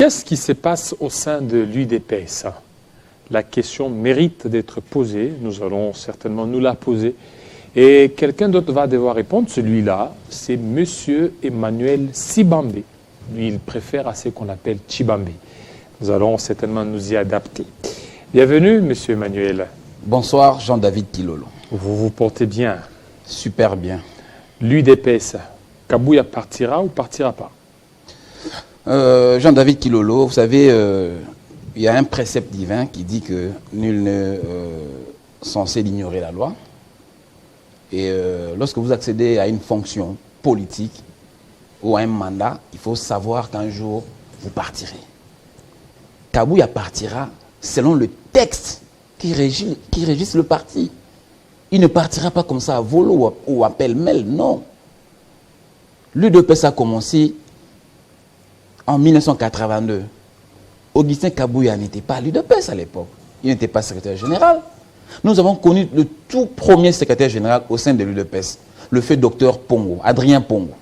Qu'est-ce qui se passe au sein de l'UDPS? La question mérite d'être posée. Nous allons certainement nous la poser. Et quelqu'un d'autre va devoir répondre. Celui-là, c'est M. Emmanuel Sibambe. Lui, il préfère à ce qu'on appelle Chibambe. Nous allons certainement nous y adapter. Bienvenue, M. Emmanuel. Bonsoir, Jean-David Kilolo. Vous vous portez bien? Super bien. L'UDPS, Kabouya partira ou partira pas? Jean-David Kilolo, vous savez, il y a un précepte divin qui dit que nul n'est censé ignorer la loi. Et lorsque vous accédez à une fonction politique ou à un mandat, il faut savoir qu'un jour, vous partirez. Kabouya partira selon le texte qui régisse le parti. Il ne partira pas comme ça à volo ou à pêle-mêle, non. L'UDPS a commencé en 1982. Augustin Kabouya n'était pas à l'UDPS à l'époque. Il n'était pas secrétaire général. Nous avons connu le tout premier secrétaire général au sein de l'UDPS, le fait docteur Pongo, Adrien Pongo.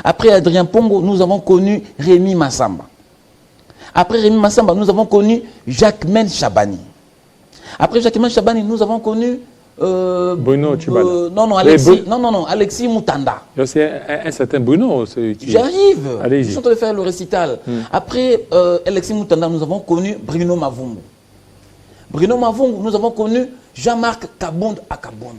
Après Adrien Pongo, nous avons connu Rémi Massamba. Après Rémi Massamba, nous avons connu Jacquemaine Chabani. Après Jacquemaine Chabani, nous avons connu Bruno Chibala. Alexis Moutanda. C'est un certain Bruno. J'arrive. Je suis en train de faire le récital. Après Alexis Moutanda, nous avons connu Bruno Mavungu. Bruno Mavungu, nous avons connu Jean-Marc Kabound Akabound.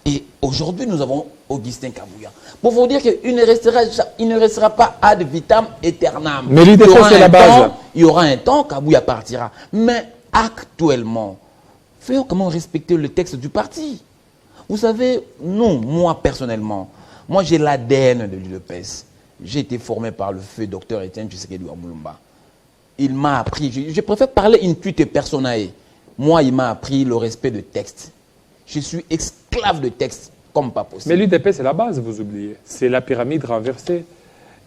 Et aujourd'hui, nous avons Augustin Kabouya. Pour vous dire qu'il ne restera pas ad vitam aeternam. Mais l'UDPS, c'est la base. Il y aura un temps, Kabouya partira. Mais actuellement, faisons comment respecter le texte du parti. Vous savez, moi personnellement, moi j'ai l'ADN de l'UDPS. J'ai été formé par le feu docteur Etienne Tshisekedi Wamulumba. Il m'a appris, je préfère parler intuite personae. Moi, il m'a appris le respect de texte. Je suis esclave de texte, comme pas possible. Mais l'UDPS, c'est la base, vous oubliez. C'est la pyramide renversée.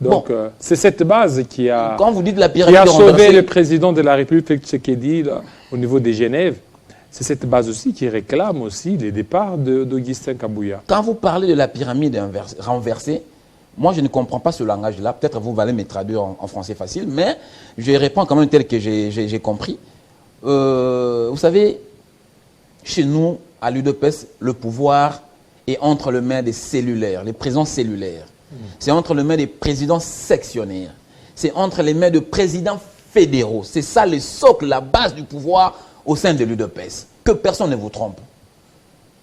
Donc, c'est cette base qui a, quand vous dites la pyramide sauvé le président de la République Tshisekedi au niveau des Genève. C'est cette base aussi qui réclame aussi les départs d'Augustin Kabouya. Quand vous parlez de la pyramide renversée, moi je ne comprends pas ce langage-là. Peut-être vous allez me traduire en français facile, mais je réponds quand même tel que j'ai compris. Vous savez, chez nous, à l'UDPS, le pouvoir est entre les mains des cellulaires, les présidents cellulaires. C'est entre les mains des présidents sectionnaires. C'est entre les mains de présidents fédéraux. C'est ça le socle, la base du pouvoir au sein de l'UDPS. Que personne ne vous trompe.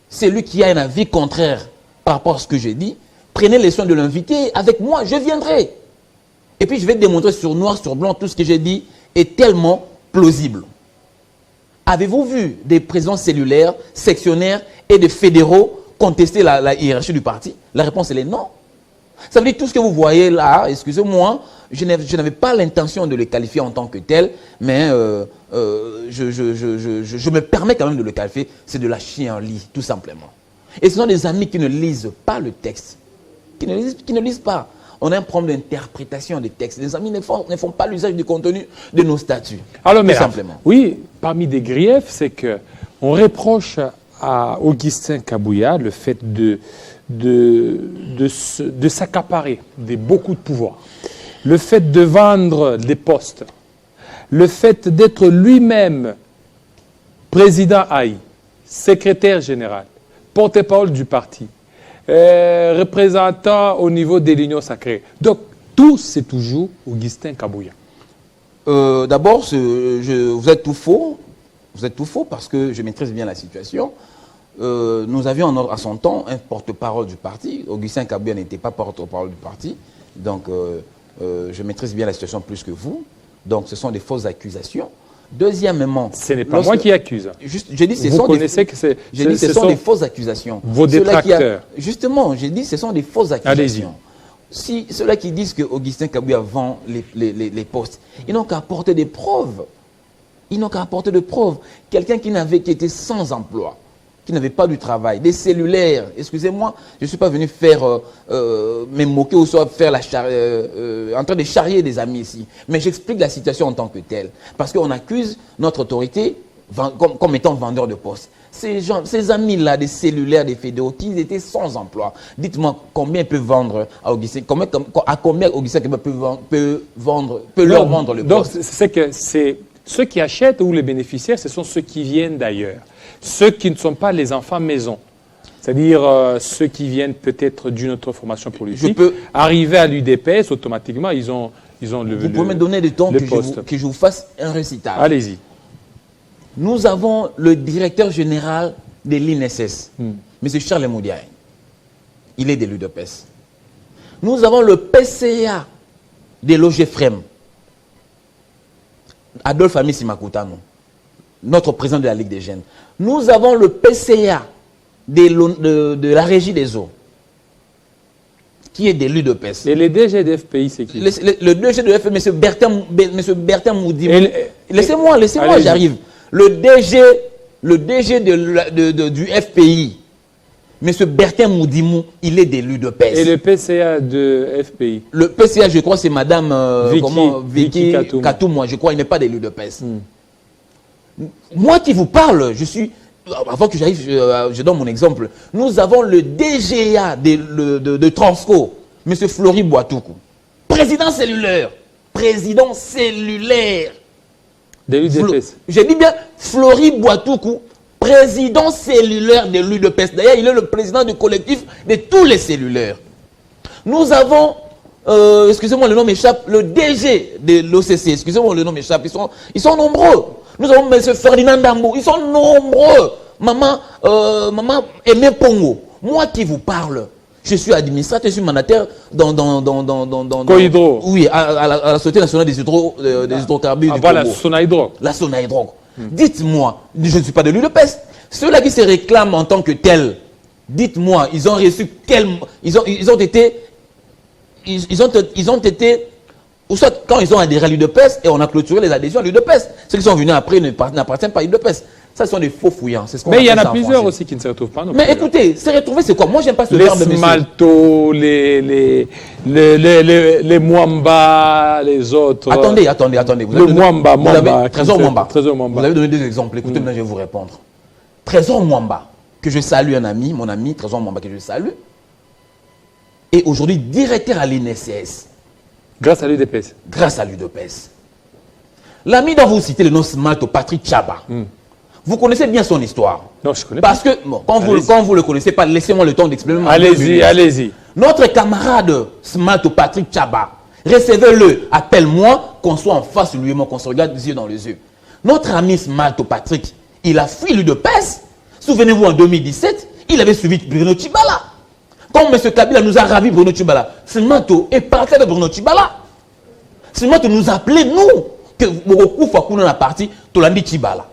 Celui qui a un avis contraire par rapport à ce que j'ai dit, prenez les soins de l'inviter avec moi, je viendrai. Et puis je vais démontrer sur noir, sur blanc, tout ce que j'ai dit est tellement plausible. Avez-vous vu des présidents cellulaires, sectionnaires et des fédéraux contester la hiérarchie du parti? La réponse elle est non. Ça veut dire que tout ce que vous voyez là, excusez-moi, je n'avais pas l'intention de le qualifier en tant que tel, mais je me permets quand même de le qualifier, c'est de la chienlit, tout simplement. Et ce sont des amis qui ne lisent pas le texte, qui ne lisent pas. On a un problème d'interprétation des textes. Les amis ne font pas l'usage du contenu de nos statuts. Alors, tout simplement. Oui, parmi des griefs, c'est qu'on reproche à Augustin Kabouya le fait de s'accaparer de beaucoup de pouvoir, le fait de vendre des postes, le fait d'être lui-même président AI, secrétaire général, porte-parole du parti, représentant au niveau de l'Union sacrée. Donc, tout, c'est toujours Augustin Kabouya. D'abord, vous êtes tout faux. Vous êtes tout faux parce que je maîtrise bien la situation. Nous avions à son temps un porte-parole du parti. Augustin Kabouya n'était pas porte-parole du parti. Donc, je maîtrise bien la situation plus que vous. Donc, ce sont des fausses accusations. Deuxièmement... Ce n'est pas moi qui accuse. J'ai dit, vous connaissez que ce sont des fausses accusations. Vos détracteurs. Justement, j'ai dit ce sont des fausses accusations. Si ceux-là qui disent que Augustin Kabouya vend les postes, ils n'ont qu'à apporter des preuves. Ils n'ont qu'à apporter des preuves. Quelqu'un qui était sans emploi, qui n'avait pas du travail, des cellulaires. Excusez-moi, je ne suis pas venu me moquer ou soit faire en train de charrier des amis ici. Mais j'explique la situation en tant que telle. Parce qu'on accuse notre autorité comme étant vendeurs de postes. Ces amis-là, des cellulaires, des fédéraux, qui étaient sans emploi. Dites-moi combien ils peuvent vendre à Augustin, à combien Augustin peut leur vendre le poste. Donc, c'est que ceux qui achètent ou les bénéficiaires, ce sont ceux qui viennent d'ailleurs. Ceux qui ne sont pas les enfants maison. C'est-à-dire ceux qui viennent peut-être d'une autre formation politique. Arriver à l'UDPS, automatiquement, ils ont le Vous pouvez me donner du temps que je vous fasse un récital. Allez-y. Nous avons le directeur général de l'INSS, M. Charles Moudiaï. Il est de l'UDPS. Nous avons le PCA de l'OGFREM, Adolphe Amissi Makutano, notre président de la Ligue des Jeunes. Nous avons le PCA de la Régie des eaux, qui est de l'UDPS. Et le DG de FPI, c'est qui? Le DG de FPI, M. Bertin Moudimou. Laissez-moi, j'arrive. Le DG du FPI, M. Bertin Moudimou, il est de l'UDPS. Et le PCA de FPI? Le PCA, je crois, c'est Madame Vicky Katouma. Je crois, il n'est pas de l'UDPS. Moi qui vous parle, je suis... Avant que j'arrive, je donne mon exemple. Nous avons le DGA de Transco, M. Flori Boitoukou. Président cellulaire. Président cellulaire. De l'UDPS. J'ai dit bien Flori Boitoukou, président cellulaire de l'UDPS. D'ailleurs, il est le président du collectif de tous les cellulaires. Nous avons, excusez-moi, le nom m'échappe, le DG de l'OCC. Excusez-moi, le nom m'échappe. Ils sont nombreux. Nous avons M. Ferdinand Dambou. Ils sont nombreux. Maman Aimé Pongo. Moi qui vous parle, je suis administrateur, je suis mandataire dans Cohydro. Oui, à la Société nationale des hydrocarbures du voilà, Congo. Sonaïdro. La Sonaïdrogue. Dites-moi, je ne suis pas de l'UDPS. Ceux-là qui se réclament en tant que tels, dites-moi, ils ont reçu quel... Ils ont été... Ou soit quand ils ont adhéré à l'UDPS et on a clôturé les adhésions à l'UDPS. Ceux qui sont venus après n'appartiennent pas à l'UDPS. Ça, ce sont des faux fouillants. Mais il y en a plusieurs aussi qui ne se retrouvent pas. Mais écoutez, se retrouver, c'est quoi? Moi, j'aime pas ce les verbe, monsieur. Smalto, les Mwamba, les autres. Attendez. Trésor Mwamba. Vous avez donné deux exemples. Écoutez, maintenant, je vais vous répondre. Trésor Mwamba, que je salue, mon ami, Trésor Mwamba, que je salue, est aujourd'hui directeur à l'INSS. Grâce à l'UDPS. Grâce à l'UDPS. L'ami dont vous citez le nom Smalto, Patrick Tchaba. Vous connaissez bien son histoire. Non, je connais pas. Parce que, bon, quand vous ne le connaissez pas, laissez-moi le temps d'exprimer. Allez-y. Notre camarade Smalto, Patrick Tchaba, recevez-le, appelle-moi, qu'on soit en face de lui, qu'on se regarde les yeux dans les yeux. Notre ami Smalto, Patrick, il a fui l'UDPS. Souvenez-vous, en 2017, il avait suivi Bruno Tchibala. Quand M. Kabila nous a ravi Bruno Tchibala, Smalto est parti de Bruno Tchibala. Smalto nous a appelé, nous, que Morokou Fakouna a parti, Tolandi Tchibala.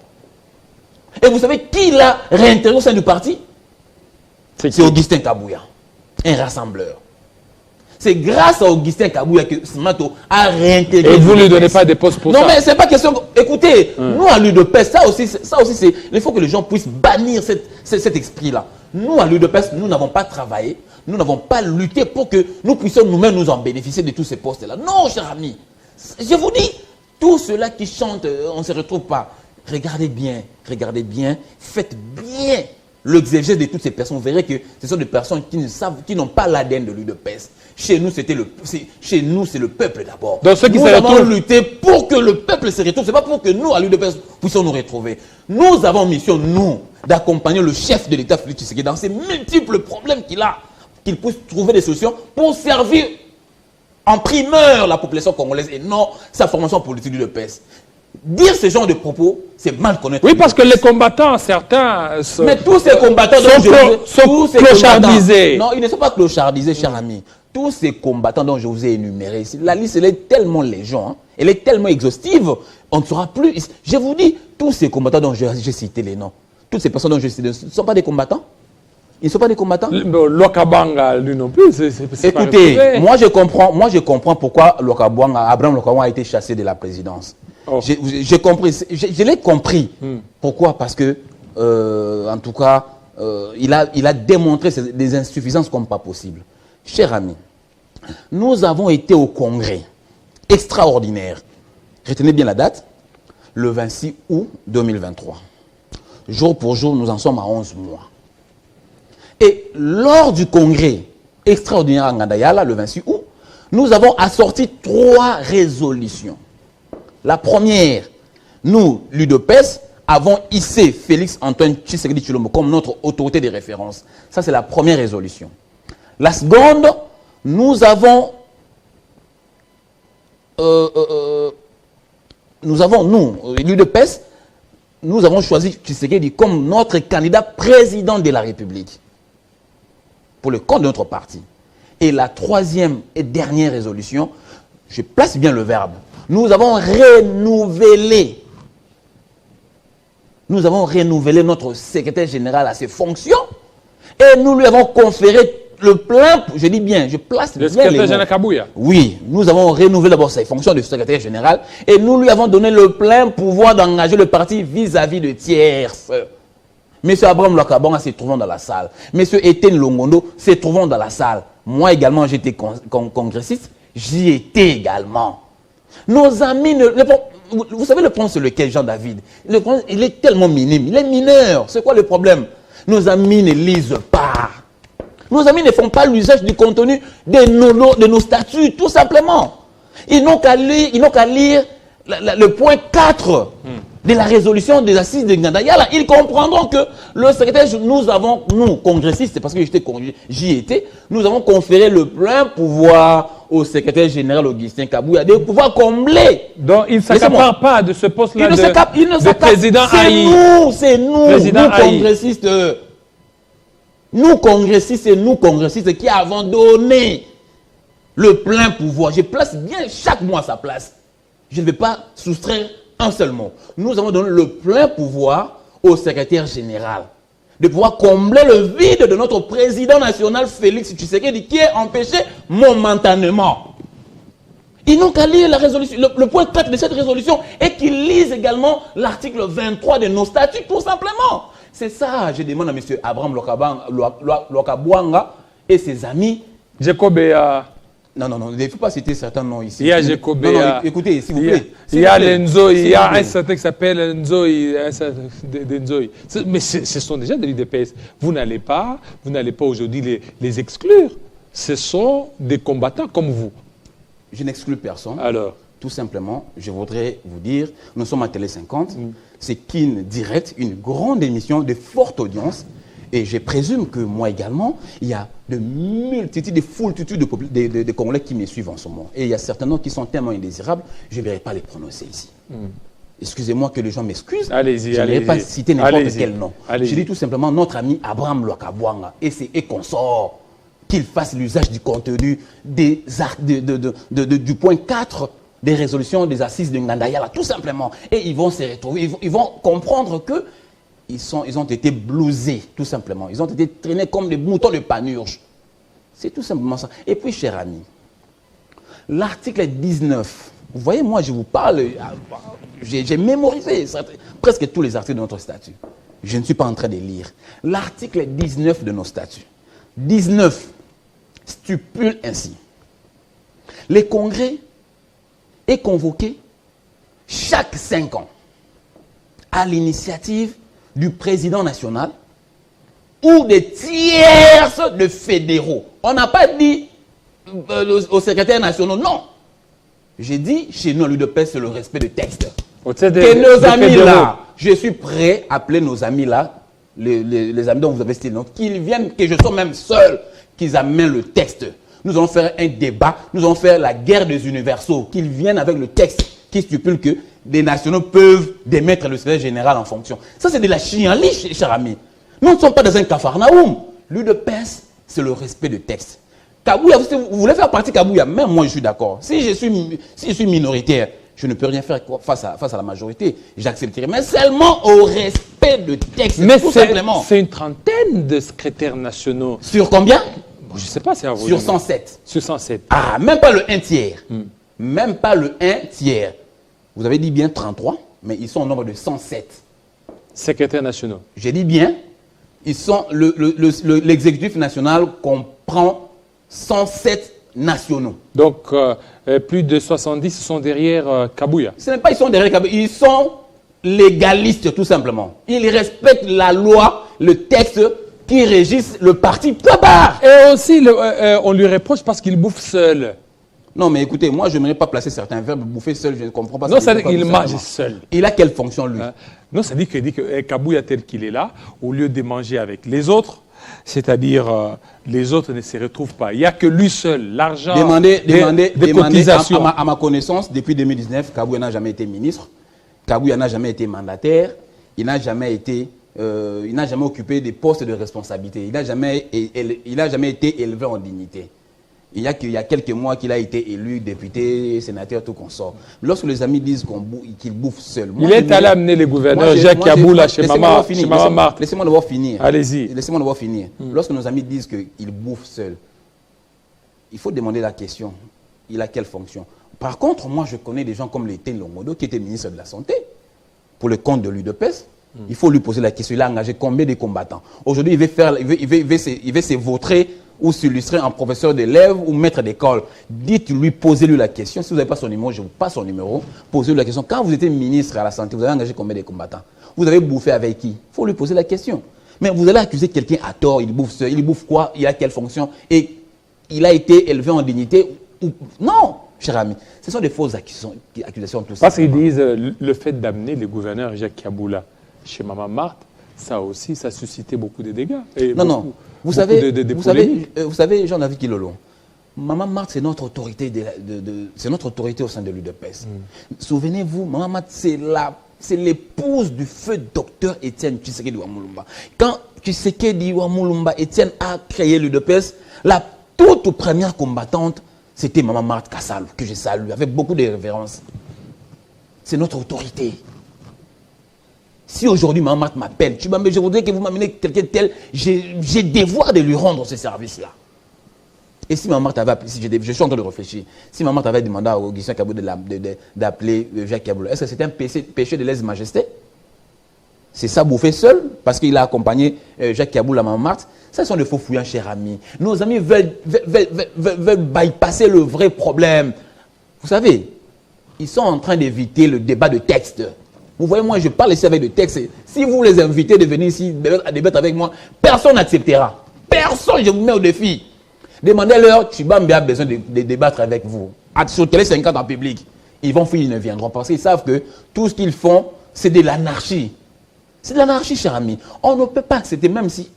Et vous savez qui l'a réintégré au sein du parti? C'est Augustin Kabouya, un rassembleur. C'est grâce à Augustin Kabouya que Smalto a réintégré. Et vous ne lui donnez pas des postes pour ça? Non, mais c'est pas question. Écoutez, nous à l'UDPS, ça aussi, c'est. Il faut que les gens puissent bannir cet esprit-là. Nous à l'UDPS, nous n'avons pas travaillé, nous n'avons pas lutté pour que nous puissions nous-mêmes nous en bénéficier de tous ces postes-là. Non, cher ami. Je vous dis, tous ceux-là qui chantent, on ne se retrouve pas. Regardez bien, faites bien l'exégèse de toutes ces personnes. Vous verrez que ce sont des personnes qui n'ont pas l'ADN de l'UDPS. Chez nous, c'est le peuple d'abord. Nous avons lutté pour que le peuple se retrouve. Ce n'est pas pour que nous, à l'UDPS, puissions nous retrouver. Nous avons mission, nous, d'accompagner le chef de l'État, Félix Tshisekedi, dans ces multiples problèmes qu'il a, qu'il puisse trouver des solutions pour servir en primeur la population congolaise et non sa formation politique de l'UDPS. Dire ce genre de propos, c'est mal connaître. Oui, parce que les combattants, certains... Mais tous ces combattants... sont clochardisés. Non, ils ne sont pas clochardisés, cher ami. Tous ces combattants dont je vous ai énumérés, la liste, elle est tellement légion, hein, elle est tellement exhaustive, on ne saura plus... Je vous dis, tous ces combattants dont j'ai cité les noms, toutes ces personnes dont j'ai cité, ce ne sont pas des combattants? Ils ne sont pas des combattants? Lokabanga, lui non plus, écoutez, moi je comprends pourquoi Abraham Lokabanga a été chassé de la présidence. Oh. J'ai compris, je l'ai compris. Pourquoi? Parce que, en tout cas, il a démontré des insuffisances comme pas possible. Chers amis, nous avons été au congrès extraordinaire. Retenez bien la date. le 26 août 2023. Jour pour jour, nous en sommes à 11 mois. Et lors du congrès extraordinaire à Ngandayala, le 26 août, nous avons assorti 3 résolutions. La première, nous, l'UDPS, avons hissé Félix Antoine Tshisekedi Tshilombo comme notre autorité de référence. Ça, c'est la première résolution. La seconde, nous avons, nous, l'UDPS, nous avons choisi Tshisekedi comme notre candidat président de la République pour le compte de notre parti. Et la troisième et dernière résolution, je place bien le verbe, nous avons renouvelé notre secrétaire général à ses fonctions et nous lui avons conféré le plein, je dis bien, je place le bien secrétaire les mots. général Kabouya. Oui, nous avons renouvelé d'abord ses fonctions de secrétaire général et nous lui avons donné le plein pouvoir d'engager le parti vis-à-vis de tierces. Monsieur Abraham Lwakabonga se trouvant dans la salle. Monsieur Etienne Longondo se trouvant dans la salle. Moi également, j'étais congressiste. J'y étais également. Nos amis, vous savez le point sur lequel Jean-David, le point, il est tellement minime, il est mineur. C'est quoi le problème? Nos amis ne lisent pas. Nos amis ne font pas l'usage du contenu de nos statuts, tout simplement. Ils n'ont qu'à lire le point 4 de la résolution des assises de Ngandayala. Ils comprendront que le secrétaire, nous, congressistes, parce que j'y étais, nous avons conféré le plein pouvoir au secrétaire général Augustin Kabouya de pouvoir combler. Donc, il ne s'accapare pas de ce poste-là de président Haï. C'est nous, congressistes. Nous, congressistes et nous, congressistes, qui avons donné le plein pouvoir. Je place bien chaque mois sa place. Je ne vais pas soustraire un seul mot. Nous avons donné le plein pouvoir au secrétaire général de pouvoir combler le vide de notre président national Félix Tshisekedi qui est empêché momentanément. Ils n'ont qu'à lire la résolution, le point 4 de cette résolution et qu'ils lisent également l'article 23 de nos statuts, tout simplement. C'est ça, je demande à M. Abraham Lwakabonga et ses amis. Jacobea. Non, il ne faut pas citer certains noms ici. Il y a Jacobea. Écoutez, s'il vous plaît. Il y a Lenzo, il y a un certain qui s'appelle Nzoï. Mais ce sont déjà de l'UDPS. Vous n'allez pas aujourd'hui les exclure. Ce sont des combattants comme vous. Je n'exclus personne. Alors, tout simplement, je voudrais vous dire, nous sommes à Télé 50. C'est Kin Direct, une grande émission de forte audience. Et je présume que moi également, il y a de multitudes, de foultitudes de Congolais qui me suivent en ce moment. Et il y a certains noms qui sont tellement indésirables, je ne vais pas les prononcer ici. Excusez-moi que les gens m'excusent. Allez-y, je ne vais pas citer n'importe quel nom. Je dis tout simplement notre ami Abraham Lwakabonga et consorts qu'il fasse l'usage du contenu du point 4 des résolutions des assises de Ngandayala, tout simplement. Et ils vont se retrouver, ils vont comprendre que ils ont été blousés, tout simplement. Ils ont été traînés comme des moutons de panurge. C'est tout simplement ça. Et puis, cher ami, l'article 19, vous voyez, moi, je vous parle, j'ai mémorisé presque tous les articles de notre statut. Je ne suis pas en train de lire. L'article 19 de nos statuts. 19 stipule ainsi. Les congrès est convoqué chaque 5 ans à l'initiative du président national ou des tierces de fédéraux. On n'a pas dit au secrétaire national, non. J'ai dit, chez nous, à l'UDPS, c'est le respect du texte. Que nos amis là, je suis prêt à appeler nos amis là, les amis dont vous avez cité, qu'ils viennent, que je sois même seul, qu'ils amènent le texte. Nous allons faire un débat, nous allons faire la guerre des universaux, qu'ils viennent avec le texte qui stipule que les nationaux peuvent démettre le secrétaire général en fonction. Ça, c'est de la chienlit, cher ami. Nous ne sommes pas dans un cafarnaoum. L'UDPS, c'est le respect du texte. Kabouya, vous voulez faire partie Kabouya, même moi je suis d'accord. Si je suis minoritaire, je ne peux rien faire face à la majorité. J'accepterai, mais seulement au respect du texte. Mais tout simplement. C'est une trentaine de secrétaires nationaux. Sur combien? Je ne sais pas, c'est à vous. Sur 107. Sur 107. Ah, même pas le 1 tiers. Même pas le 1 tiers. Vous avez dit bien 33, mais ils sont au nombre de 107. Secrétaires nationaux. J'ai dit bien, ils sont l'exécutif national comprend 107 nationaux. Donc, plus de 70 sont derrière Kabouya. Ce n'est pas ils sont derrière Kabouya, ils sont légaliste, tout simplement. Il respecte la loi, le texte qui régisse le parti Tabar. Et aussi, on lui reproche parce qu'il bouffe seul. Non, mais écoutez, moi, je n'aimerais pas placer certains verbes. Bouffer seul, je ne comprends pas. Non, ça dit qu'il mange seul. Il a quelle fonction, lui? Non, ça dit que Kabouya, tel qu'il est là, au lieu de manger avec les autres, c'est-à-dire les autres ne se retrouvent pas. Il n'y a que lui seul, l'argent, des cotisations. À ma connaissance, depuis 2019, Kabouya n'a jamais été ministre. Kabouya n'a jamais été mandataire. Il n'a jamais été... il n'a jamais occupé des postes de responsabilité. Il n'a jamais été élevé en dignité. Il y a quelques mois qu'il a été élu député, sénateur, tout consort. Lorsque les amis disent qu'il bouffe seul... Il est allé amener les gouverneurs Jacques Kaboula chez Maman Marthe. Laissez-moi d'abord finir. Allez-y. Laissez-moi d'abord finir. Lorsque nos amis disent qu'il bouffe seul, il faut demander la question. Il a quelle fonction? Par contre, moi, je connais des gens comme Létène Longodo, qui était ministre de la Santé, pour le compte de l'UDPS. Il faut lui poser la question. Il a engagé combien de combattants? Aujourd'hui, il veut se vautrer ou s'illustrer en professeur d'élèves ou maître d'école. Dites-lui, posez-lui la question. Si vous n'avez pas son numéro, je vous passe son numéro. Posez-lui la question. Quand vous étiez ministre à la Santé, vous avez engagé combien de combattants? Vous avez bouffé avec qui? Il faut lui poser la question. Mais vous allez accuser quelqu'un à tort. Il bouffe seul. Il bouffe quoi? Il a quelle fonction? Et il a été élevé en dignité ou... Non, cher ami. Ce sont des fausses accusations. Parce qu'ils disent le fait d'amener le gouverneur Jacques Kaboula chez Maman Marthe, ça aussi, ça a suscité beaucoup de dégâts. Et non. Vous savez, Jean-David Kilolo, Maman Marthe, c'est notre autorité, c'est notre autorité au sein de l'UDPS. Souvenez-vous, Maman Marthe, c'est l'épouse du feu docteur Étienne Tshisekedi Ouamulumba. Quand Tshisekedi Ouamulumba, Étienne a créé l'UDPS, la toute première combattante, c'était Maman Marthe Kassalou, que je salue, avec beaucoup de révérences. C'est notre autorité. Si aujourd'hui Maman Marthe m'appelle, je voudrais que vous m'amenez quelqu'un tel, j'ai devoir de lui rendre ce service-là. Et si Maman Marthe avait appelé, je suis en train de réfléchir, si Maman Marthe avait demandé à Augustin Kabou d'appeler Jacques Kaboula, est-ce que c'était un péché de lèse-majesté? C'est ça, bouffer seul, parce qu'il a accompagné Jacques Kaboula, Maman Marthe. Ça, ce sont des faux fouillants, chers amis. Nos amis veulent bypasser le vrai problème. Vous savez, ils sont en train d'éviter le débat de texte. Vous voyez, moi, je parle ici avec des textes. Si vous les invitez de venir ici à débattre avec moi, personne n'acceptera. Personne, je vous mets au défi. Demandez-leur, Tshibambe a besoin de débattre avec vous. Sur Télé 50 en public. Ils vont fuir, ils ne viendront parce qu'ils savent que tout ce qu'ils font, c'est de l'anarchie. C'est de l'anarchie, cher ami. On ne peut pas accepter, même si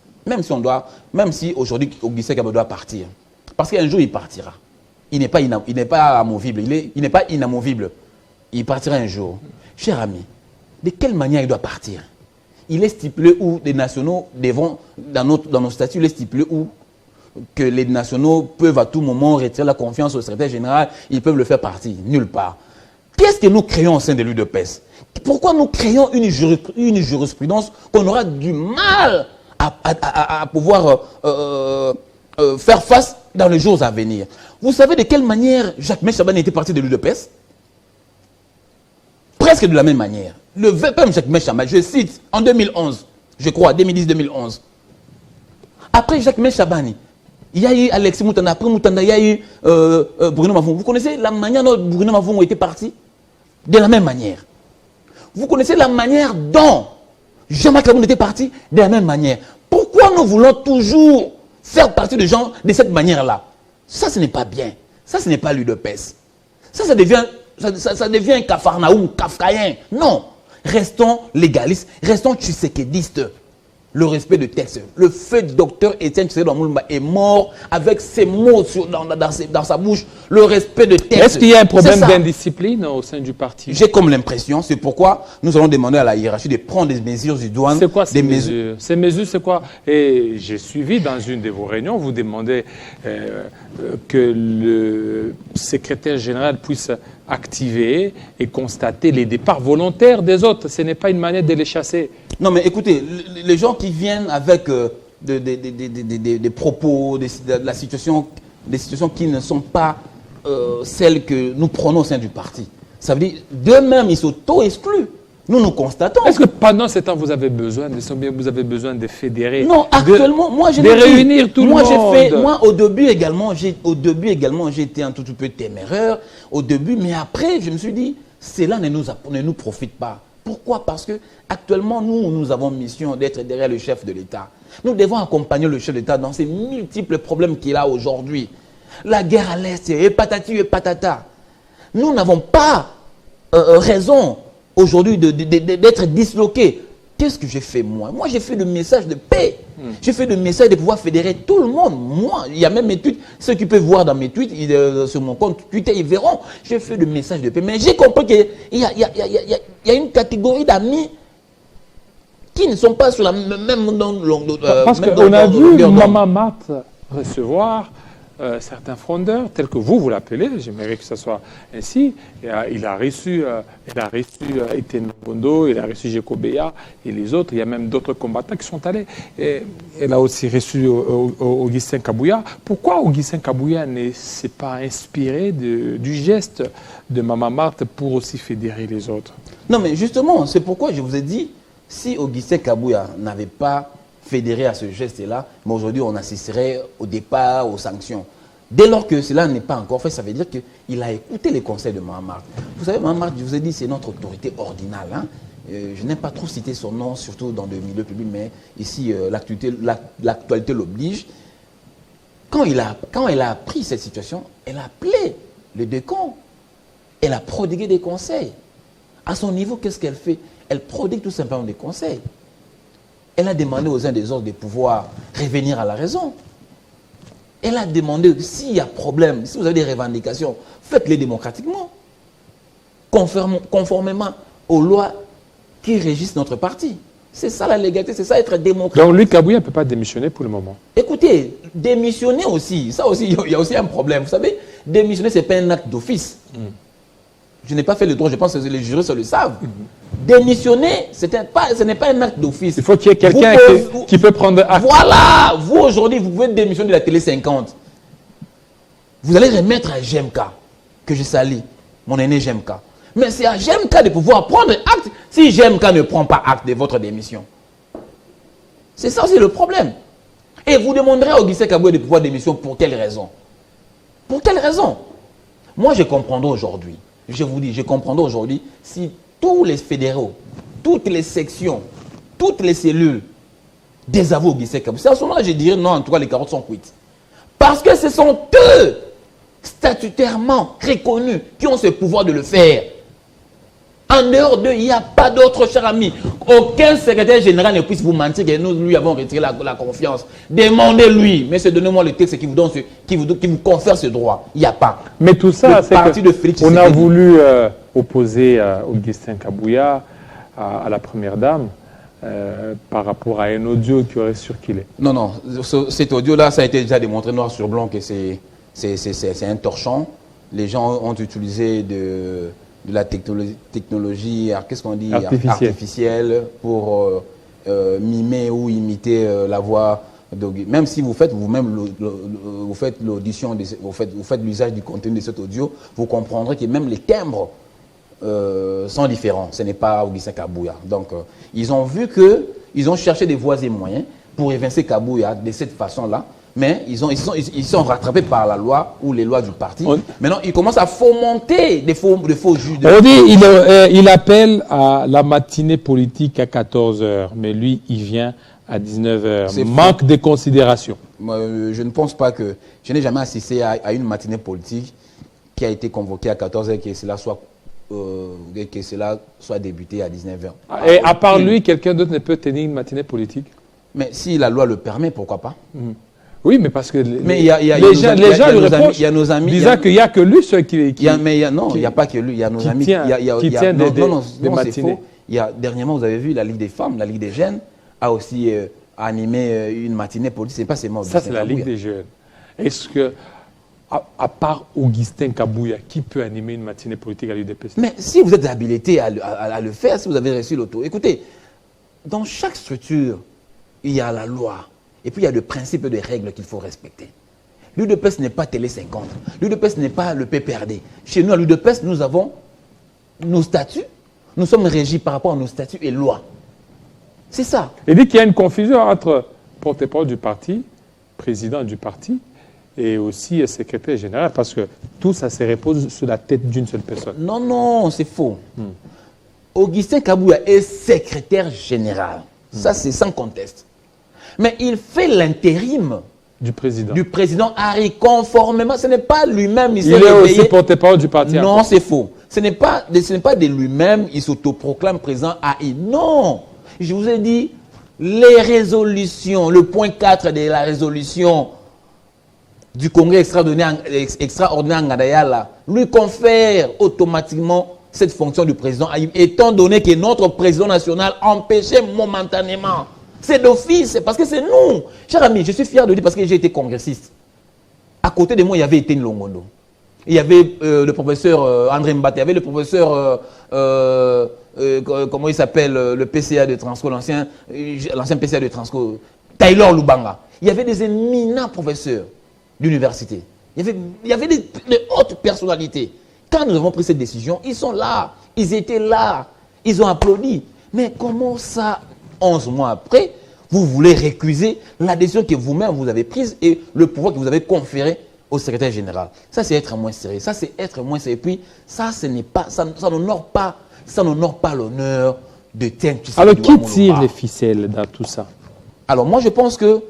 aujourd'hui, Augustin Kabou doit partir. Parce qu'un jour, il partira. Il n'est pas amovible. Il n'est pas inamovible. Il partira un jour. Cher ami, de quelle manière il doit partir? Il est stipulé où les nationaux devront, dans nos statuts, il est stipulé où que les nationaux peuvent à tout moment retirer la confiance au secrétaire général, ils peuvent le faire partir. Nulle part. Qu'est-ce que nous créons au sein de l'UDPS? Pourquoi nous créons une jurisprudence qu'on aura du mal à pouvoir faire face dans les jours à venir? Vous savez de quelle manière Jacques Chaban était parti de l'UDPS? Presque de la même manière. Le VPM Jacques Chaban, je cite, en 2011, je crois, 2010-2011. Après Jacques Chabani, il y a eu Alexis Moutanda, après Moutanda, il y a eu Bruno Mavon. Vous connaissez la manière dont Bruno Mavon était parti? De la même manière. Vous connaissez la manière dont Jean-Marc Laboun était parti? De la même manière. Pourquoi nous voulons toujours faire partie de gens de cette manière-là? Ça, ce n'est pas bien. Ça, ce n'est pas l'UDPS. Ça devient un Capharnaüm, kafkaïen. Non. Restons légalistes, restons tshisekédistes. Le respect de texte. Le fait docteur Étienne Tshisekedi Ouamulumba est mort avec ses mots dans sa bouche. Le respect de texte. Est-ce qu'il y a un problème d'indiscipline au sein du parti? J'ai comme l'impression, c'est pourquoi nous allons demander à la hiérarchie de prendre des mesures idoines. C'est quoi ces mesures? Ces mesures, c'est quoi? Et j'ai suivi dans une de vos réunions, vous demandez que le secrétaire général puisse activer et constater les départs volontaires des autres. Ce n'est pas une manière de les chasser. Non, mais écoutez, les gens qui viennent avec des propos, de la situation, des situations qui ne sont pas celles que nous prenons au sein du parti, ça veut dire d'eux-mêmes, ils s'auto-excluent. Nous constatons. Est-ce que pendant ce temps, vous avez besoin de fédérer? Non, actuellement, moi, de réunir tout le monde. Moi, au début également, j'ai été un tout petit peu téméraire. Au début, mais après, je me suis dit, cela ne nous profite pas. Pourquoi? Parce que actuellement, nous avons mission d'être derrière le chef de l'État. Nous devons accompagner le chef de l'État dans ces multiples problèmes qu'il a aujourd'hui. La guerre à l'Est, et patati et patata. Nous n'avons pas raison aujourd'hui d'être disloqués. Qu'est-ce que j'ai fait moi? Moi, j'ai fait le message de paix. J'ai fait le message de pouvoir fédérer tout le monde. Moi, il y a même mes tweets. Ceux qui peuvent voir dans mes tweets, sur mon compte Twitter, ils verront. J'ai fait le message de paix. Mais j'ai compris qu'il y a une catégorie d'amis qui ne sont pas sur la même longueur. Parce qu'on a vu Maman Marthe recevoir certains frondeurs, tels que vous l'appelez, j'aimerais que ce soit ainsi. Il a reçu Etienne Bondo, il a reçu Jekobea et les autres. Il y a même d'autres combattants qui sont allés. Elle a aussi reçu Augustin Kabouya. Pourquoi Augustin Kabouya ne s'est pas inspiré du geste de Maman Marthe pour aussi fédérer les autres? Non, mais justement, c'est pourquoi je vous ai dit, si Augustin Kabouya n'avait pas fédéré à ce geste-là, mais aujourd'hui on assisterait au départ aux sanctions. Dès lors que cela n'est pas encore fait, ça veut dire qu'il a écouté les conseils de Maman Marthe. Vous savez, Maman Marthe, je vous ai dit, c'est notre autorité ordinale. Hein. Je n'aime pas trop citer son nom, surtout dans le milieu public, mais ici, l'actualité l'oblige. Quand elle a pris cette situation, elle a appelé le décan. Elle a prodigué des conseils. À son niveau, qu'est-ce qu'elle fait? Elle prodigue tout simplement des conseils. Elle a demandé aux uns des autres de pouvoir revenir à la raison. Elle a demandé, s'il y a problème, si vous avez des revendications, faites-les démocratiquement, conformément aux lois qui régissent notre parti. C'est ça la légalité, c'est ça être démocratique. Donc lui, Kabouya ne peut pas démissionner pour le moment. Écoutez, démissionner aussi, ça aussi, il y a aussi un problème. Vous savez, démissionner, ce n'est pas un acte d'office. Je n'ai pas fait le droit, je pense que les juristes le savent. Démissionner, ce n'est pas un acte d'office. Il faut qu'il y ait quelqu'un qui peut prendre acte. Voilà, vous aujourd'hui, vous pouvez démissionner de la télé 50. Vous allez remettre à GMK, que je salue, mon aîné GMK. Mais c'est à GMK de pouvoir prendre acte si GMK ne prend pas acte de votre démission. C'est ça aussi le problème. Et vous demanderez à Augustin Kabouya de pouvoir démission pour quelle raison? Pour quelle raison? Moi, je comprendrai aujourd'hui. Je vous dis, je comprendrai aujourd'hui si tous les fédéraux, toutes les sections, toutes les cellules désavouent Augustin Kabouya. À ce moment-là, je dirais non, en tout cas, les carottes sont cuites. Parce que ce sont eux, statutairement reconnus, qui ont ce pouvoir de le faire. En dehors d'eux, il n'y a pas d'autre, cher ami. Aucun secrétaire général ne puisse vous mentir que nous lui avons retiré la confiance. Demandez-lui. Mais donnez-moi le texte qui vous confère ce droit. Il n'y a pas. Mais tout ça, c'est qu'on a voulu opposer Augustin Kabouya à la Première Dame par rapport à un audio qui aurait circulé. Non, non. Cet audio-là, ça a été déjà démontré noir sur blanc que c'est un torchon. Les gens ont utilisé de la technologie qu'est-ce qu'on dit, artificielle pour mimer ou imiter la voix d'Augustin. Même si vous faites vous faites l'audition, vous faites l'usage du contenu de cet audio, vous comprendrez que même les timbres sont différents. Ce n'est pas Augustin Kabouya. Donc, ils ont vu qu'ils ont cherché des voies et moyens pour évincer Kabouya de cette façon-là. Mais ils sont rattrapés par la loi ou les lois du parti. Maintenant, ils commencent à fomenter des faux juges. On dit il appelle à la matinée politique à 14h, mais lui, il vient à 19h. Manque de considération. Je ne pense pas que... Je n'ai jamais assisté à une matinée politique qui a été convoquée à 14h et que cela soit débuté à 19h. Et à part lui, quelqu'un d'autre ne peut tenir une matinée politique? Mais si la loi le permet, pourquoi pas? Oui, mais parce que les gens lui reprochent, disant qu'il n'y a que lui non, il n'y a pas que lui. Il y a nos amis qui tiennent des matinées. Dernièrement, vous avez vu la Ligue des femmes, la Ligue des jeunes a aussi animé une matinée politique. C'est pas seulement ça, c'est la Ligue des jeunes. Est-ce que, à part Augustin Kabouya, qui peut animer une matinée politique à l'UDPS? Mais si vous êtes habilité à le faire, si vous avez reçu l'auto, écoutez, dans chaque structure, il y a la loi. Et puis, il y a des principes et des règles qu'il faut respecter. L'UDPS n'est pas Télé 50. L'UDPS n'est pas le PPRD. Chez nous, à l'UDPS, nous avons nos statuts. Nous sommes régis par rapport à nos statuts et lois. C'est ça. Il dit qu'il y a une confusion entre porte-parole du parti, président du parti, et aussi secrétaire général, parce que tout ça se repose sur la tête d'une seule personne. Non, non, c'est faux. Augustin Kabouya est secrétaire général. Ça, c'est sans conteste. Mais il fait l'intérim Du président. du président Harry conformément. Ce n'est pas lui-même. Il est aussi porte-parole du parti. Non, c'est faux. Ce n'est pas de lui-même. Il s'autoproclame président Harry. Non. Je vous ai dit, les résolutions, le point 4 de la résolution du Congrès extraordinaire Ngadayala lui confère automatiquement cette fonction du président Haïm, étant donné que notre président national empêchait momentanément. C'est d'office, parce que c'est nous. Cher ami, je suis fier de dire parce que j'ai été congressiste. À côté de moi, il y avait Étienne Longondo. Il y avait le professeur André Mbate, il y avait le professeur, comment il s'appelle, le PCA de Transco, l'ancien PCA de Transco, Taylor Lubanga. Il y avait des éminents professeurs d'université. Il y avait des hautes personnalités. Quand nous avons pris cette décision, ils sont là. Ils étaient là. Ils ont applaudi. Mais comment ça, 11 mois après, vous voulez récuser la décision que vous-même vous avez prise et le pouvoir que vous avez conféré au secrétaire général? Ça, c'est être moins sérieux. Ça, c'est être moins sérieux. Et puis, ça, ce n'est pas, ça n'honore pas l'honneur de Tien Tshisekedi. Alors, qui tire les ficelles dans tout ça? Alors, moi, je pense que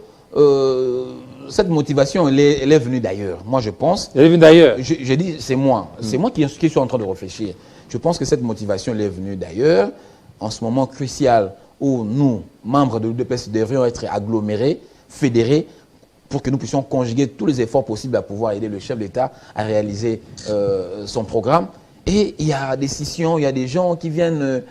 cette motivation, elle est venue d'ailleurs. Moi, je pense. Elle est venue d'ailleurs. Je dis, c'est moi. C'est moi qui suis en train de réfléchir. Je pense que cette motivation, elle est venue d'ailleurs. En ce moment crucial où nous, membres de l'UDPS, devrions être agglomérés, fédérés, pour que nous puissions conjuguer tous les efforts possibles à pouvoir aider le chef d'État à réaliser son programme. Et il y a des scissions, il y a des gens qui viennent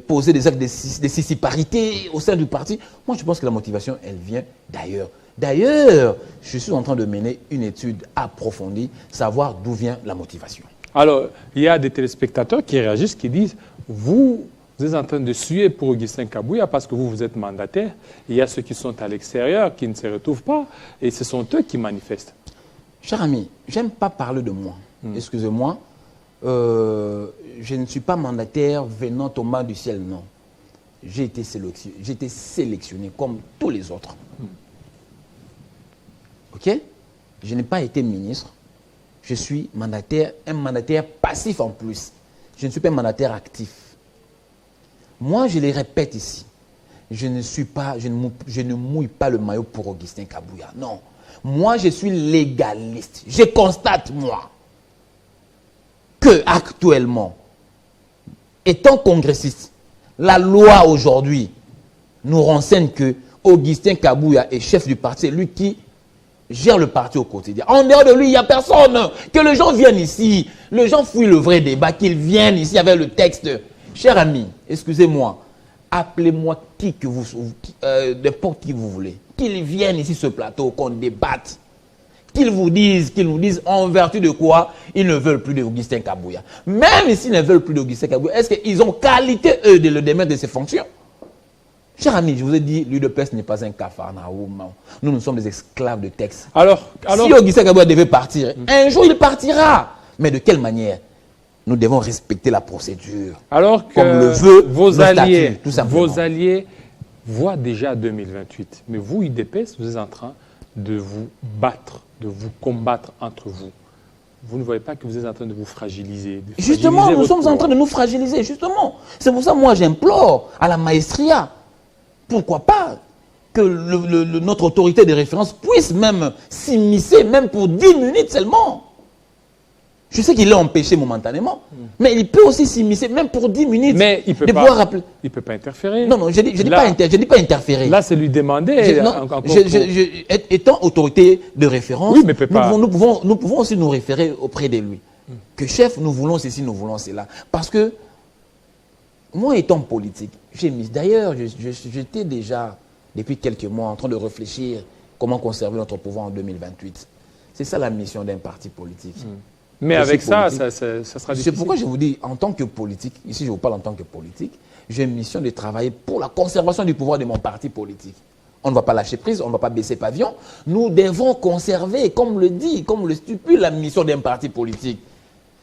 poser des actes de siciparité au sein du parti. Moi, je pense que la motivation, elle vient d'ailleurs. D'ailleurs, je suis en train de mener une étude approfondie, savoir d'où vient la motivation. Alors, il y a des téléspectateurs qui réagissent, qui disent, vous êtes en train de suer pour Augustin Kabouya parce que vous êtes mandataire. Il y a ceux qui sont à l'extérieur, qui ne se retrouvent pas, et ce sont eux qui manifestent. Cher ami, j'aime pas parler de moi. Excusez-moi. Je ne suis pas mandataire venant au bas du ciel, non. J'ai été sélectionné comme tous les autres. Ok? Je n'ai pas été ministre. Je suis mandataire, un mandataire passif en plus. Je ne suis pas un mandataire actif. Moi, je les répète ici. Je ne mouille pas le maillot pour Augustin Kabouya. Non. Moi, je suis légaliste. Je constate, moi, que actuellement, étant congressiste, la loi aujourd'hui nous renseigne que Augustin Kabouya est chef du parti, c'est lui qui gère le parti au quotidien. En dehors de lui, il n'y a personne. Que les gens viennent ici, les gens fouillent le vrai débat, qu'ils viennent ici avec le texte. Cher ami, excusez-moi, appelez-moi n'importe qui vous voulez. Qu'ils viennent ici sur ce plateau, qu'on débatte. Qu'ils nous disent en vertu de quoi ils ne veulent plus d'Augustin Kabouya. Même s'ils ne veulent plus d'Augustin Kabouya, est-ce qu'ils ont qualité, eux, de le démettre de ses fonctions? Cher ami, je vous ai dit, l'UDPS n'est pas un capharnaüm. Nous sommes des esclaves de texte. Alors si Augustin Kabouya devait partir, un jour il partira. Mais de quelle manière? Nous devons respecter la procédure. Alors que comme le veut vos alliés voient déjà 2028. Mais vous, UDPS, vous êtes en train de vous battre, de vous combattre entre vous. Vous ne voyez pas que vous êtes en train de vous fragiliser. Justement, nous sommes en train de nous fragiliser, justement. C'est pour ça que moi j'implore à la maestria, pourquoi pas que notre autorité de référence puisse même s'immiscer, même pour 10 minutes seulement. Je sais qu'il est empêché momentanément, mais il peut aussi s'immiscer, même pour 10 minutes. Mais il ne peut pas interférer. Non, je ne dis pas interférer. Là, c'est lui demander. Étant autorité de référence, oui, mais nous pouvons aussi nous référer auprès de lui. Que chef, nous voulons ceci, nous voulons cela. Parce que, moi étant politique, d'ailleurs, j'étais déjà, depuis quelques mois, en train de réfléchir comment conserver notre pouvoir en 2028. C'est ça la mission d'un parti politique. Mais avec ça sera difficile. C'est pourquoi je vous dis, en tant que politique, ici je vous parle en tant que politique, j'ai une mission de travailler pour la conservation du pouvoir de mon parti politique. On ne va pas lâcher prise, on ne va pas baisser pavillon. Nous devons conserver, comme le stipule la mission d'un parti politique.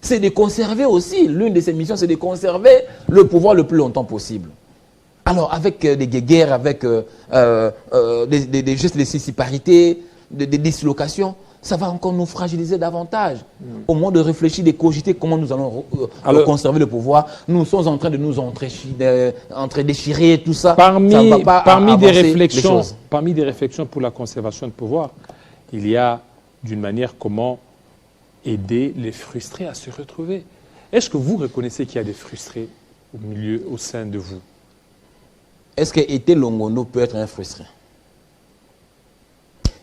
C'est de conserver aussi, l'une de ces missions, c'est de conserver le pouvoir le plus longtemps possible. Alors, avec des guéguerres, avec des gestes de siciparité, des dislocations, ça va encore nous fragiliser davantage. Au moment de réfléchir, de cogiter comment nous allons conserver le pouvoir, nous sommes en train de nous entre-déchirer, tout ça. Parmi des réflexions pour la conservation de pouvoir, il y a d'une manière comment aider les frustrés à se retrouver. Est-ce que vous reconnaissez qu'il y a des frustrés au sein de vous? Est-ce que Été Longondo peut être un frustré?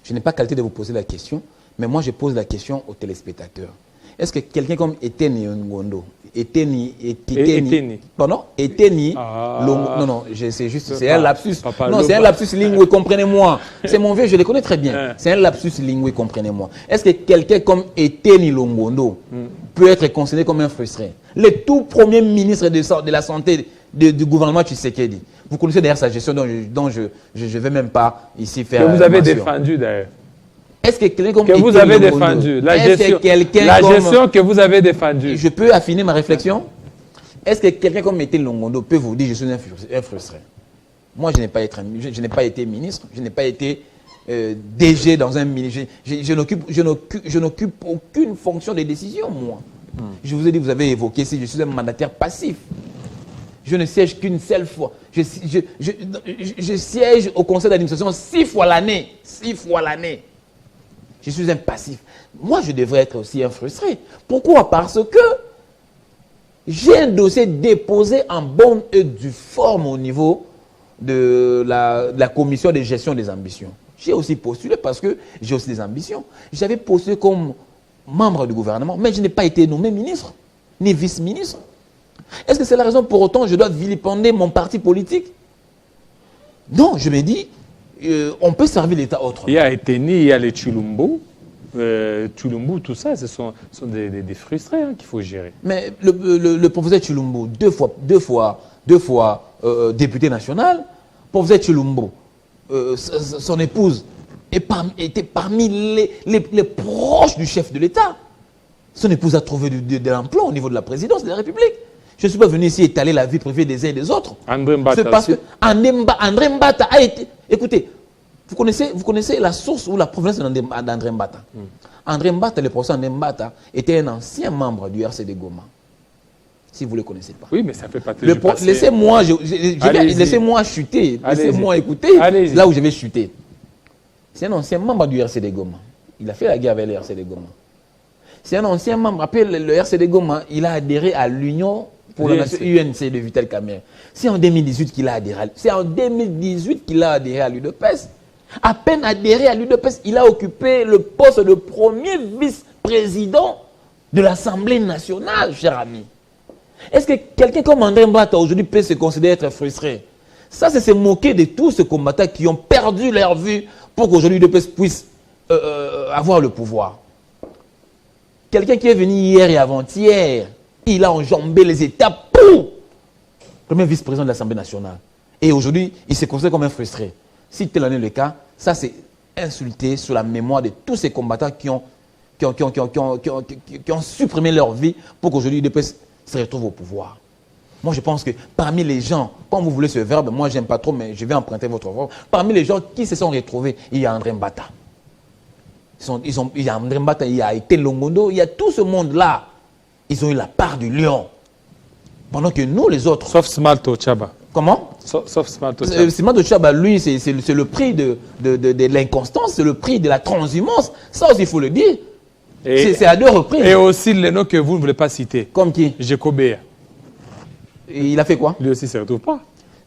Je n'ai pas qualité de vous poser la question, mais moi je pose la question aux téléspectateurs. Est-ce que quelqu'un comme Eteni Longondo, c'est un lapsus. Non, c'est un lapsus lingué, comprenez-moi. C'est mon vieux, je le connais très bien. C'est un lapsus lingué, comprenez-moi. Est-ce que quelqu'un comme Eteni Longondo peut être considéré comme un frustré? Le tout premier ministre de la Santé du gouvernement Tshisekedi. Vous connaissez d'ailleurs sa gestion dont je ne vais même pas ici faire. Que vous avez défendu d'ailleurs. Est-ce que quelqu'un comme que vous avez défendu, la gestion que vous avez défendue. Je peux affiner ma réflexion? Est-ce que quelqu'un comme Été Longondo peut vous dire je suis un frustré? Moi, je n'ai pas été ministre, je n'ai pas été DG dans un ministère. Je n'occupe aucune fonction de décision, moi. Je vous ai dit, vous avez évoqué si je suis un mandataire passif. Je ne siège qu'une seule fois. Je siège au conseil d'administration 6 fois l'année. 6 fois l'année. Je suis un passif. Moi, je devrais être aussi un frustré. Pourquoi? Parce que j'ai un dossier déposé en bonne et due forme au niveau de la commission de gestion des ambitions. J'ai aussi postulé parce que j'ai aussi des ambitions. J'avais postulé comme membre du gouvernement, mais je n'ai pas été nommé ministre, ni vice-ministre. Est-ce que c'est la raison pour autant que je dois vilipender mon parti politique? Non, je me dis, on peut servir l'État autrement. Il y a Eteni, il y a les Tshilombo. Tshilombo, tout ça, ce sont des frustrés qu'il faut gérer. Mais le professeur Tshilombo, deux fois député national, professeur Tshilombo, son épouse était parmi les proches du chef de l'État. Son épouse a trouvé de l'emploi au niveau de la présidence de la République. Je ne suis pas venu ici étaler la vie privée des uns et des autres. C'est parce que André Mbata a été... Écoutez, vous connaissez la source ou la provenance d'André Mbata. André Mbata, le professeur André Mbata, était un ancien membre du RCD Goma. Si vous ne le connaissez pas. Oui, mais ça fait partie du passé. Laissez-moi chuter. Laissez-moi écouter là où je vais chuter. C'est un ancien membre du RCD Goma. Il a fait la guerre avec le RCD Goma. C'est un ancien membre. Après le RCD Goma, il a adhéré à l'Union pour la nation UNC de Vital Kamerhe. C'est en 2018 qu'il a adhéré. C'est en 2018 qu'il a adhéré à l'UDPS. À peine adhéré à l'UDPS, il a occupé le poste de premier vice-président de l'Assemblée nationale, cher ami. Est-ce que quelqu'un comme André Mbata aujourd'hui peut se considérer être frustré? Ça, c'est se moquer de tous ces combattants qui ont perdu leur vie pour qu'aujourd'hui l'UDPS puisse avoir le pouvoir. Quelqu'un qui est venu hier et avant-hier, il a enjambé les étapes pour premier vice-président de l'Assemblée nationale. Et aujourd'hui, il se considère comme un frustré. Si tel en est le cas, ça c'est insulter sur la mémoire de tous ces combattants qui ont supprimé leur vie pour qu'aujourd'hui l'UDPS se retrouve au pouvoir. Moi je pense que parmi les gens, quand vous voulez ce verbe, moi j'aime pas trop, mais je vais emprunter votre verbe. Parmi les gens qui se sont retrouvés, il y a André Mbata. Il y a André Mbata, il y a Été Longondo, il y a tout ce monde-là. Ils ont eu la part du lion. Pendant que nous, les autres... Sauf Smalto Tchaba. Comment? Sauf Smalto Tchaba. Smalto Tchaba, lui, c'est le prix de l'inconstance, c'est le prix de la transhumance. Ça aussi, il faut le dire. C'est à deux reprises. Et aussi les noms que vous ne voulez pas citer. Comme qui? Jekobea. Il a fait quoi? Lui aussi, il ne se retrouve pas.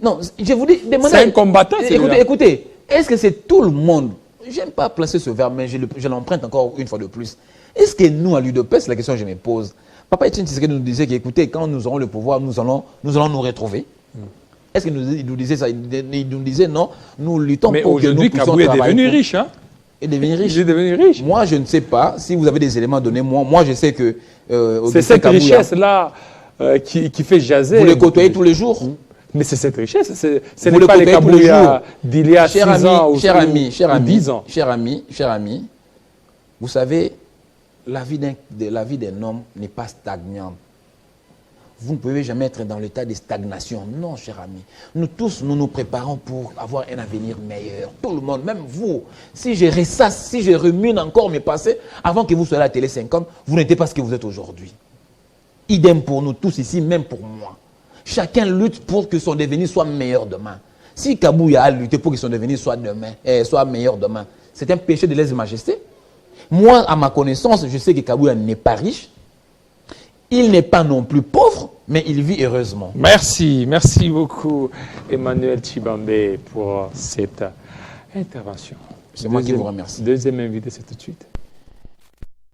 Non, je vous dis... C'est un combattant, écoutez, est-ce que c'est tout le monde? J'aime pas placer ce verbe, mais je l'emprunte encore une fois de plus. Est-ce que nous, à l'UDPS, c'est la question que je me pose. Papa Etienne Tshisekedi nous disait qu'écoutez, quand nous aurons le pouvoir, nous allons nous retrouver. Est-ce qu'il nous disait ça? Il nous disait non, nous luttons pour que nous puissions travailler. Mais aujourd'hui, Kabou est devenu riche, hein? Est devenu riche. Il est devenu riche. Moi, je ne sais pas. Si vous avez des éléments, donnez-moi. Moi, je sais que... c'est cette richesse-là qui fait jaser. Vous les côtoyez tous les jours. Mais c'est cette richesse. Ce n'est pas les Kabouya d'il y a 6 ans ou 10 ans. Cher ami, vous savez, la vie d'un homme n'est pas stagnante. vous ne pouvez jamais être dans l'état de stagnation. Non, cher ami. Nous tous, nous nous préparons pour avoir un avenir meilleur. Tout le monde, même vous. Si je ressasse, si je rumine encore mes passés, avant que vous soyez à la télé 50, vous n'êtes pas ce que vous êtes aujourd'hui. Idem pour nous tous ici, même pour moi. Chacun lutte pour que son devenir soit meilleur demain. Si Kabouya a lutté pour que son devenir soit meilleur demain, c'est un péché de lèse-majesté. Moi, à ma connaissance, je sais que Kabouya n'est pas riche. Il n'est pas non plus pauvre, mais il vit heureusement. Merci beaucoup Emmanuel Tshibambe pour cette intervention. C'est moi qui vous remercie. Deuxième invité, c'est tout de suite.